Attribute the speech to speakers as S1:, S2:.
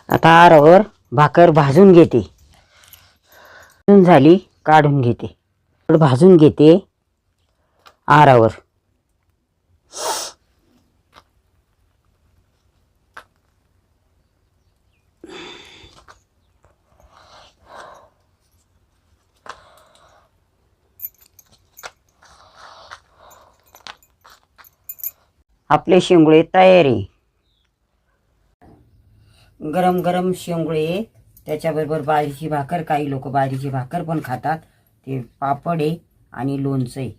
S1: आता आरावर भाकर भाजून घेते. भाजून झाली काढून घेते. भाजून घेते आरावर. आपले शेंगुळे तयार आहे. गरम गरम शेंगुळे, त्याच्याबरोबर बाजरीची भाकर. काही लोक बाजरीची भाकर पण खातात. ते पापड आहे आणि लोणचं आहे.